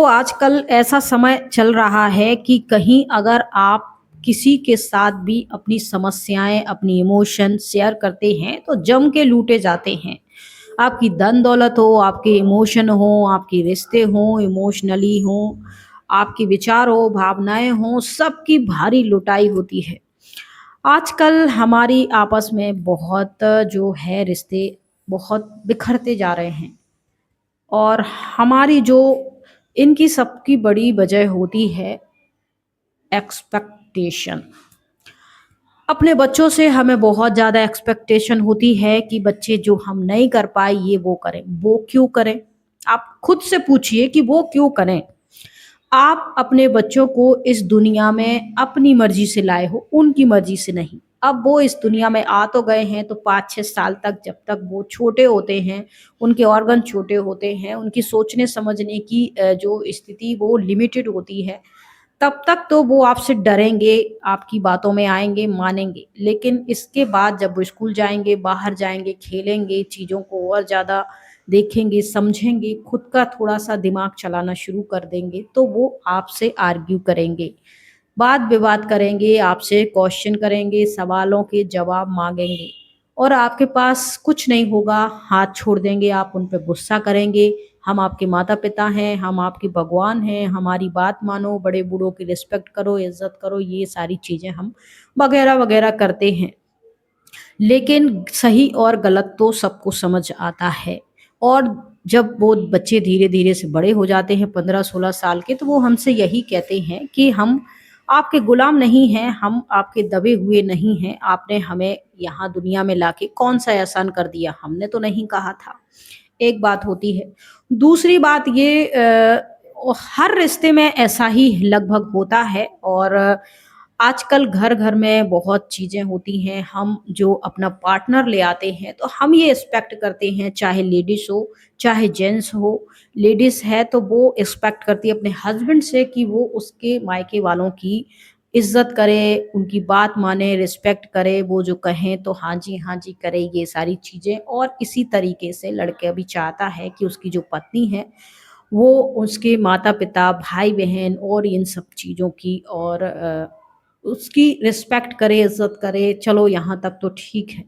आजकल ऐसा समय चल रहा है कि कहीं अगर आप किसी के साथ भी अपनी समस्याएँ, अपनी इमोशन शेयर करते हैं, तो जम के लूटे जाते हैं। आपकी धन-दौलत हो, आपके इमोशन हो, आपके रिश्ते हों, इमोशनली हों, आपके विचार हो, भावनाएँ हों, सबकी भारी लुटाई होती है। आजकल हमारी आपस में बहुत जो है रिश्ते बहुत बिखरते जा रहे हैं। और हमारी जो इनकी सबकी बड़ी वजह होती है एक्सपेक्टेशन। अपने बच्चों से हमें बहुत ज़्यादा एक्सपेक्टेशन होती है कि बच्चे जो हम नहीं कर पाए ये वो करें। वो क्यों करें? आप खुद से पूछिए कि वो क्यों करें? आप अपने बच्चों को इस दुनिया में अपनी मर्ज़ी से लाए हो, उनकी मर्ज़ी से नहीं। अब वो इस दुनिया में आ तो गए हैं तो 5-6 साल तक जब तक वो छोटे होते हैं, उनके ऑर्गन छोटे होते हैं, उनकी सोचने समझने की जो स्थिति वो लिमिटेड होती है, तब तक तो वो आपसे डरेंगे, आपकी बातों में आएँगे, मानेंगे। लेकिन इसके बाद जब वो स्कूल जाएँगे, बाहर जाएँगे, खेलेंगे, चीज़ों को और ज़्यादा देखेंगे, समझेंगे, खुद का थोड़ा-सा दिमाग चलाना शुरू कर देंगे, तो वो आपसे आर्ग्यू करेंगे, वाद-विवाद करेंगे, आपसे क्वेश्चन करेंगे, सवालों के जवाब माँगेंगे और आपके पास कुछ नहीं होगा, हाथ छोड़ देंगे, आप उन पे गुस्सा करेंगे, हम आपके माता-पिता हैं, हम आपके भगवान हैं, हमारी बात मानो, बड़े-बूढ़ों की रिस्पेक्ट करो, इज़्ज़त करो, ये सारी चीज़ें हम वगैरह-वगैरह करते हैं। लेकिन सही और गलत तो सबको समझ आता है और जब वो बच्चे धीरे-धीरे से बड़े हो जाते हैं 15-16 साल के तो वो हमसे यही कहते हैं कि हम आपके गुलाम नहीं हैं, हम आपके दबे हुए नहीं हैं, आपने हमें यहाँ दुनिया में लाके कौन-सा एहसान कर दिया, हमने तो नहीं कहा था। एक बात होती है। दूसरी बात ये हर रिश्ते में ऐसा ही लगभग होता है और आजकल घर-घर में बहुत चीज़ें होती हैं, हम जो अपना पार्टनर ले आते हैं, तो हम ये एक्सपेक्ट करते हैं चाहे लेडीज़ हो, चाहे जेंट्स हो। लेडीज़ है तो वो एक्सपेक्ट करती है अपने हस्बैंड से कि वो उसके मायके वालों की इज़्ज़त करे, उनकी बात माने, रिस्पेक्ट करे, वो जो कहें तो हाँ जी करे, ये सारी चीज़ें और इसी तरीके से लड़का भी चाहता है कि उसकी जो पत्नी है, वो उसके माता-पिता, भाई-बहन और इन सब चीज़ों की और उसकी रिस्पेक्ट करे, इज़्ज़त करे, चलो यहाँ तक तो ठीक है।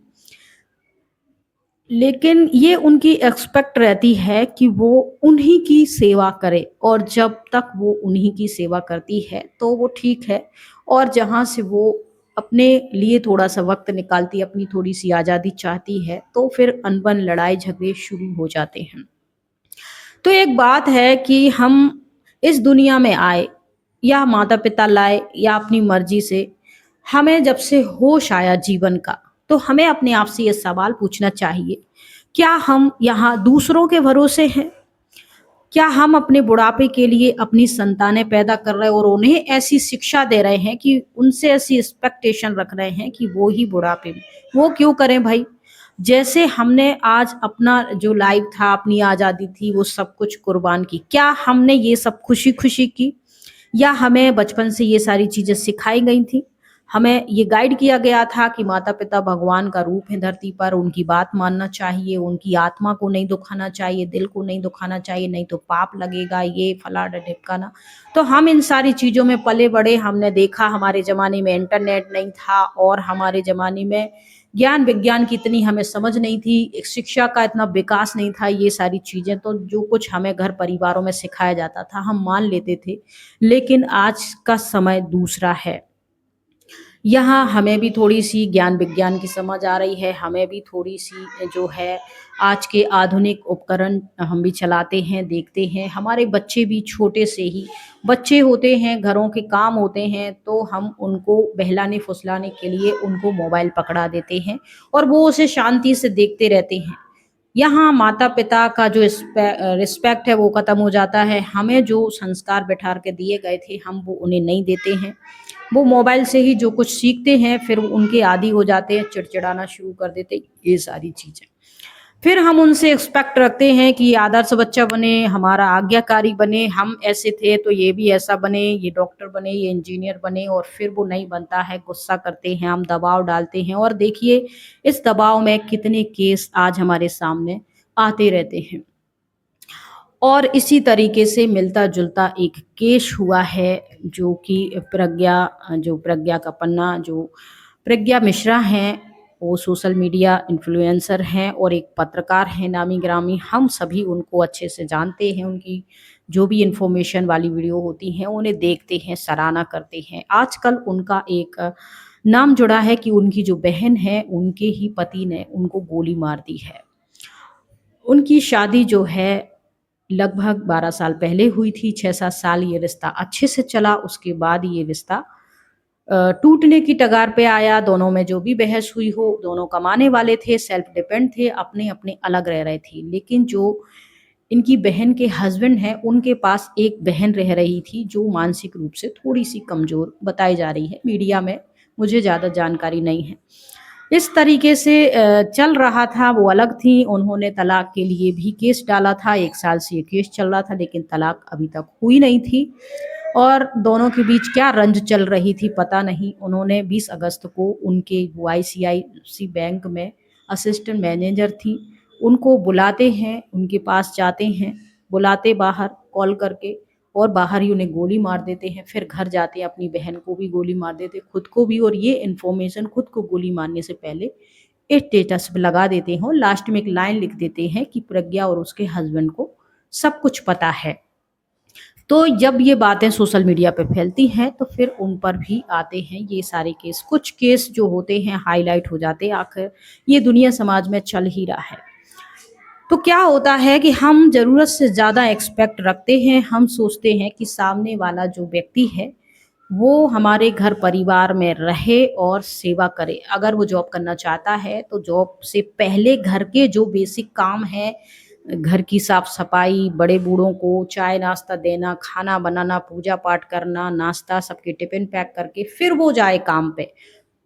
लेकिन ये उनकी एक्सपेक्ट रहती है कि वो उन्हीं की सेवा करे और जब तक वो उन्हीं की सेवा करती है, तो वो ठीक है और जहाँ से वो अपने लिए थोड़ा-सा वक़्त निकालती है, अपनी थोड़ी-सी आज़ादी चाहती है, तो फिर अनबन, लड़ाई-झगड़े शुरू हो जाते हैं। तो एक बात है कि हम इस दुनिया में आए या माता-पिता लाए या अपनी मर्ज़ी से, हमें जब से होश आया जीवन का, तो हमें अपने आप से ये सवाल पूछना चाहिए, क्या हम यहाँ दूसरों के भरोसे हैं? क्या हम अपने बुढ़ापे के लिए अपनी संतानें पैदा कर रहे हैं और उन्हें ऐसी शिक्षा दे रहे हैं कि उनसे ऐसी एक्सपेक्टेशन रख रहे हैं कि वो ही बुढ़ापे में वो क्यों करें भाई? जैसे हमने आज अपना जो लाइफ था, अपनी आज़ादी थी, वो सब कुछ कुर्बान की। क्या हमने ये सब खुशी-खुशी की? या हमें बचपन से ये सारी चीज़ें सिखाई गई थी? हमें ये गाइड किया गया था कि माता-पिता भगवान का रूप है धरती पर, उनकी बात मानना चाहिए, उनकी आत्मा को नहीं दुखाना चाहिए, दिल को नहीं दुखाना चाहिए, नहीं तो पाप लगेगा, ये फलाना-ढिमकाना। तो हम इन सारी चीज़ों में पले-बड़े, हमने देखा हमारे ज़माने में इंटरनेट नहीं था और हमारे ज़माने में ज्ञान-विज्ञान की इतनी हमें समझ नहीं थी, एक शिक्षा का इतना विकास नहीं था, ये सारी चीज़ें तो जो कुछ हमें घर परिवारों में सिखाया जाता था, हम मान लेते थे। लेकिन आज का समय दूसरा है। यहाँ हमें भी थोड़ी-सी ज्ञान-विज्ञान की समझ आ रही है, हमें भी थोड़ी-सी जो है आज के आधुनिक उपकरण हम भी चलाते हैं, देखते हैं। हमारे बच्चे भी छोटे से ही बच्चे होते हैं, घरों के काम होते हैं, तो हम उनको बहलाने-फुसलाने के लिए उनको मोबाइल पकड़ा देते हैं और वो उसे शांति से देखते रहते हैं। यहाँ माता-पिता का जो रिस्पेक्ट है वो ख़त्म हो जाता है। हमें जो संस्कार बैठा के दिए गए थे, हम वो उन्हें नहीं देते हैं। वो मोबाइल से ही जो कुछ सीखते हैं, फिर वो उनके आदी हो जाते हैं, चिड़चिड़ाना शुरू कर देते हैं, ये सारी चीज़ें। फिर हम उनसे एक्सपेक्ट रखते हैं कि ये आदर्श बच्चा बने, हमारा आज्ञाकारी बने, हम ऐसे थे तो ये भी ऐसा बने, ये डॉक्टर बने, ये इंजीनियर बने और फिर वो नहीं बनता है, गुस्सा करते हैं, हम दबाव डालते हैं और देखिए इस दबाव में कितने केस आज हमारे सामने आते रहते हैं। और इसी तरीके से मिलता-जुलता एक केस हुआ है जो कि प्रज्ञा का पन्ना जो प्रज्ञा मिश्रा हैं, वो सोशल मीडिया इन्फ्लुएंसर हैं और एक पत्रकार हैं नामी-गिरामी। हम सभी उनको अच्छे से जानते हैं, उनकी जो भी इन्फॉर्मेशन वाली वीडियो होती हैं, उन्हें देखते हैं, सराहना करते हैं। आजकल उनका एक नाम जुड़ा है कि उनकी जो बहन है, उनके ही पति ने उनको गोली मार दी है। उनकी शादी जो है लगभग 12 साल पहले हुई थी, 6-7 साल ये रिश्ता अच्छे से चला, उसके बाद ये रिश्ता टूटने की कगार पे आया। दोनों में जो भी बहस हुई हो, दोनों कमाने वाले थे, सेल्फ डिपेंड थे, अपने-अपने अलग रह रहे थे। लेकिन जो इनकी बहन के हस्बैंड हैं, उनके पास एक बहन रह रही थी जो मानसिक रूप से थोड़ी-सी कमज़ोर बताई जा रही है मीडिया में, मुझे ज़्यादा जानकारी नहीं है। इस तरीके से चल रहा था, वो अलग थीं, उन्होंने तलाक के लिए भी केस डाला था, 1 साल से ये केस चल रहा था लेकिन तलाक अभी तक हुई नहीं थी और दोनों के बीच क्या रंज चल रही थी पता नहीं। उन्होंने 20 अगस्त को उनके वो आईसीआईसी बैंक में असिस्टेंट मैनेजर थी, उनको बुलाते हैं, उनके पास जाते हैं, बुलाते बाहर कॉल करके और बाहर ही उन्हें गोली मार देते हैं। फिर घर जाते हैं, अपनी बहन को भी गोली मार देते, खुद को भी और ये इन्फॉर्मेशन खुद को गोली मारने से पहले स्टेटस पे लगा देते हैं और लास्ट में एक लाइन लिख देते हैं कि प्रज्ञा और उसके हस्बैंड को सब कुछ पता है। तो जब ये बातें सोशल मीडिया पे फैलती हैं तो फिर उन पर भी आते हैं ये सारे केस। कुछ केस जो होते हैं हाइलाइट हो जाते हैं, आखिर ये दुनिया समाज में चल ही रहा है। तो क्या होता है कि हम ज़रूरत से ज़्यादा एक्सपेक्ट रखते हैं, हम सोचते हैं कि सामने वाला जो व्यक्ति है, वो हमारे घर परिवार में रहे और सेवा करे। अगर वो जॉब करना चाहता है, तो जॉब से पहले घर के जो बेसिक काम हैं, घर की साफ-सफाई, बड़े बूढ़ों को चाय-नाश्ता देना, खाना बनाना, पूजा-पाठ करना, नाश्ता सबके टिफ़िन पैक करके फिर वो जाए काम पे।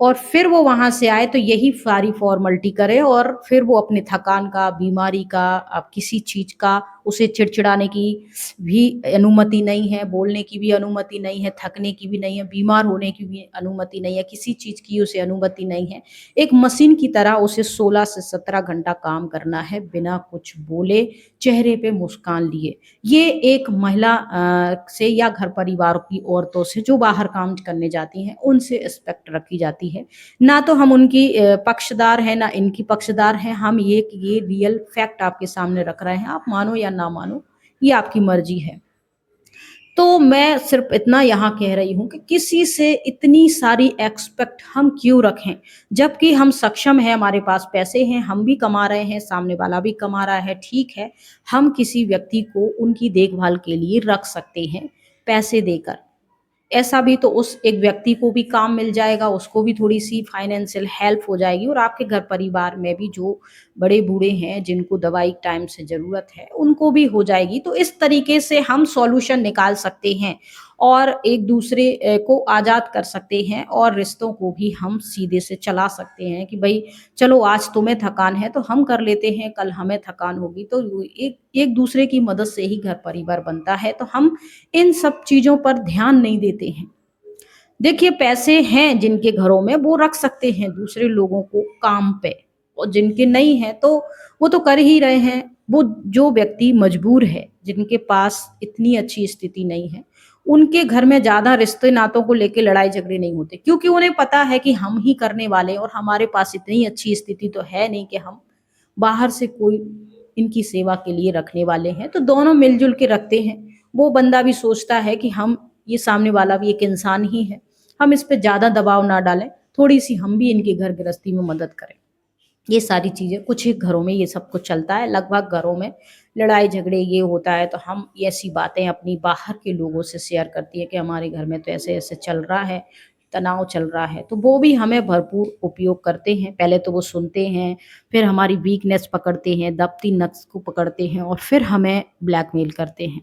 और फिर वो वहाँ से आए तो यही सारी फ़ॉर्मेलिटी करे और फिर वो अपने थकान का, बीमारी का, अब किसी चीज़ का उसे चिड़चिड़ाने की भी अनुमति नहीं है, बोलने की भी अनुमति नहीं है, थकने की भी नहीं है, बीमार होने की भी अनुमति नहीं है, किसी चीज़ की उसे अनुमति नहीं है। एक मशीन की तरह उसे 16 से 17 घंटा काम करना है बिना कुछ बोले, चेहरे पे मुस्कान लिए। ये एक महिला से या घर परिवार की औरतों से जो बाहर काम करने जाती हैं, उनसे रिस्पेक्ट रखी जाती है। ना तो हम उनकी पक्षदार हैं, ना इनकी पक्षदार हैं। हम ये रियल फैक्ट आपके सामने रख रहे हैं, आप मानो या ना मानो, ये आपकी मर्ज़ी है। तो मैं सिर्फ़ इतना यहाँ कह रही हूँ कि किसी से इतनी सारी एक्सपेक्ट हम क्यों रखें? जबकि हम सक्षम हैं, हमारे पास पैसे हैं, हम भी कमा रहे हैं, सामने वाला भी कमा रहा है, ठीक है। हम किसी व्यक्ति को उनकी देखभाल के लिए रख सकते हैं, पैसे देकर। ऐसा भी तो उस एक व्यक्ति को भी काम मिल जाएगा, उसको भी थोड़ी-सी फाइनेंशियल हेल्प हो जाएगी और आपके घर परिवार में भी जो बड़े-बूढ़े हैं, जिनको दवाई टाइम से ज़रूरत है, उनको भी हो जाएगी। तो इस तरीके से हम सॉल्यूशन निकाल सकते हैं और एक-दूसरे को आज़ाद कर सकते हैं और रिश्तों को भी हम सीधे से चला सकते हैं कि भई चलो आज तुम्हें थकान है तो हम कर लेते हैं, कल हमें थकान होगी तो एक-दूसरे की मदद से ही घर परिवार बनता है। तो हम इन सब चीज़ों पर ध्यान नहीं देते हैं। देखिए पैसे हैं जिनके घरों में वो रख सकते हैं दूसरे लोगों को काम पे और जिनके नहीं हैं तो वो तो कर ही रहे हैं। वो जो व्यक्ति मजबूर है, जिनके पास इतनी अच्छी स्थिति नहीं है, उनके घर में ज़्यादा रिश्ते-नातों को लेके लड़ाई-झगड़े नहीं होते क्योंकि उन्हें पता है कि हम ही करने वाले हैं और हमारे पास इतनी अच्छी स्थिति तो है नहीं कि हम बाहर से कोई इनकी सेवा के लिए रखने वाले हैं। तो दोनों मिल-जुल के रखते हैं। वो बंदा भी सोचता है कि हम ये सामने वाला भी एक इंसान ही है, हम इस पे ज़्यादा दबाव ना डालें, थोड़ी-सी हम भी इनकी घर गृहस्थी में मदद करें। ये सारी चीज़ें कुछ ही घरों में ये सब कुछ चलता है, लगभग घरों में लड़ाई-झगड़े ये होता है, तो हम ऐसी बातें अपनी बाहर के लोगों से शेयर करती है कि हमारे घर में तो ऐसे-ऐसे चल रहा है, तनाव चल रहा है, तो वो भी हमें भरपूर उपयोग करते हैं। पहले तो वो सुनते हैं, फिर हमारी वीकनेस पकड़ते हैं, दबती नस को पकड़ते हैं और फिर हमें ब्लैकमेल करते हैं।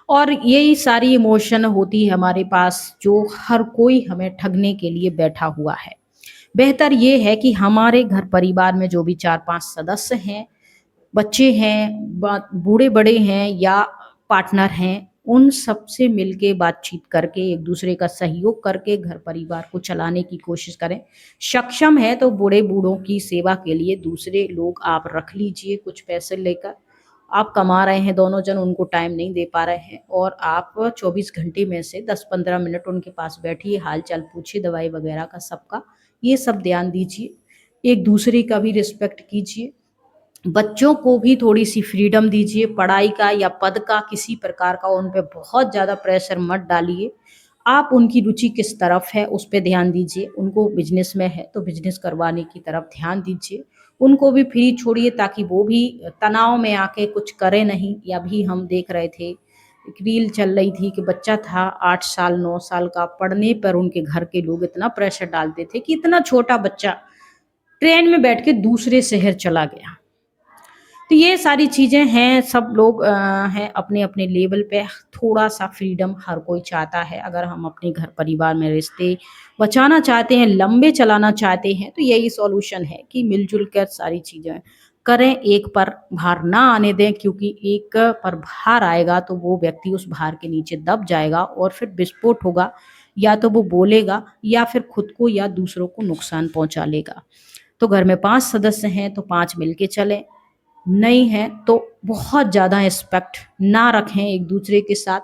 और यही सारी इमोशन होती है हमारे पास जो हर कोई हमें ठगने के लिए बैठा हुआ है। बेहतर ये है कि हमारे घर परिवार में जो भी 4-5 सदस्य हैं, बच्चे हैं, बूढ़े-बड़े हैं या पार्टनर हैं, उन सबसे मिलके बातचीत करके, एक-दूसरे का सहयोग करके घर परिवार को चलाने की कोशिश करें। सक्षम है तो बूढ़े-बूढ़ों की सेवा के लिए दूसरे लोग आप रख लीजिए कुछ पैसे लेकर आप कमा रहे हैं, दोनों जन उनको टाइम नहीं दे पा रहे हैं और आप 24 घंटे में से 10-15 मिनट उनके पास बैठिए, हाल-चाल पूछिए, दवाई वगैरह का सबका, ये सब ध्यान दीजिए। एक दूसरे का भी रिस्पेक्ट कीजिए। बच्चों को भी थोड़ी-सी फ्रीडम दीजिए, पढ़ाई का या पद का किसी प्रकार का उन पे बहुत ज़्यादा प्रेशर मत डालिए। आप उनकी रुचि किस तरफ है उस पे ध्यान दीजिए, उनको बिज़नेस में है तो बिज़नेस करवाने की तरफ ध्यान दीजिए। उनको भी फ्री छोड़िए ताकि वो भी तनाव में आके कुछ करें नहीं। या अभी हम देख रहे थे, एक रील चल रही थी कि बच्चा था 8 साल 9 साल का, पढ़ने पर उनके घर के लोग इतना प्रेशर डालते थे कि इतना छोटा बच्चा ट्रेन में बैठ के दूसरे शहर चला गया। तो ये सारी चीज़ें हैं, सब लोग हैं अपने-अपने लेवल पे, थोड़ा-सा फ्रीडम हर कोई चाहता है। अगर हम अपने घर परिवार में रिश्ते बचाना चाहते हैं, लंबे चलाना चाहते हैं, तो यही सॉल्यूशन है कि मिल-जुल कर सारी चीज़ें करें, एक पर भार ना आने दें क्योंकि एक पर भार आएगा तो वो व्यक्ति उस भार के नीचे दब जाएगा और फिर विस्फोट होगा, या तो वो बोलेगा या फिर खुद को या दूसरों को नुकसान पहुँचा लेगा। तो घर में 5 सदस्य हैं तो 5 मिल के चलें, नहीं है तो बहुत ज़्यादा रिस्पेक्ट ना रखें एक दूसरे के साथ,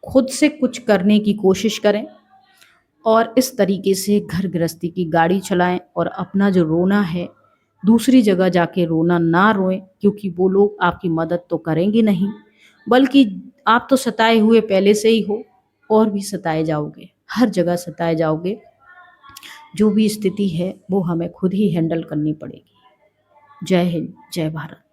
खुद से कुछ करने की कोशिश करें और इस तरीके से घर गृहस्थी की गाड़ी चलाएं। और अपना जो रोना है, दूसरी जगह जाके रोना ना रोएं क्योंकि वो लोग आपकी मदद तो करेंगे नहीं, बल्कि आप तो सताए हुए पहले से ही हो और भी सताए जाओगे, हर जगह सताए जाओगे। जो भी स्थिति है वो हमें खुद ही हैंडल करनी पड़ेगी। जय हिंद, जय भारत।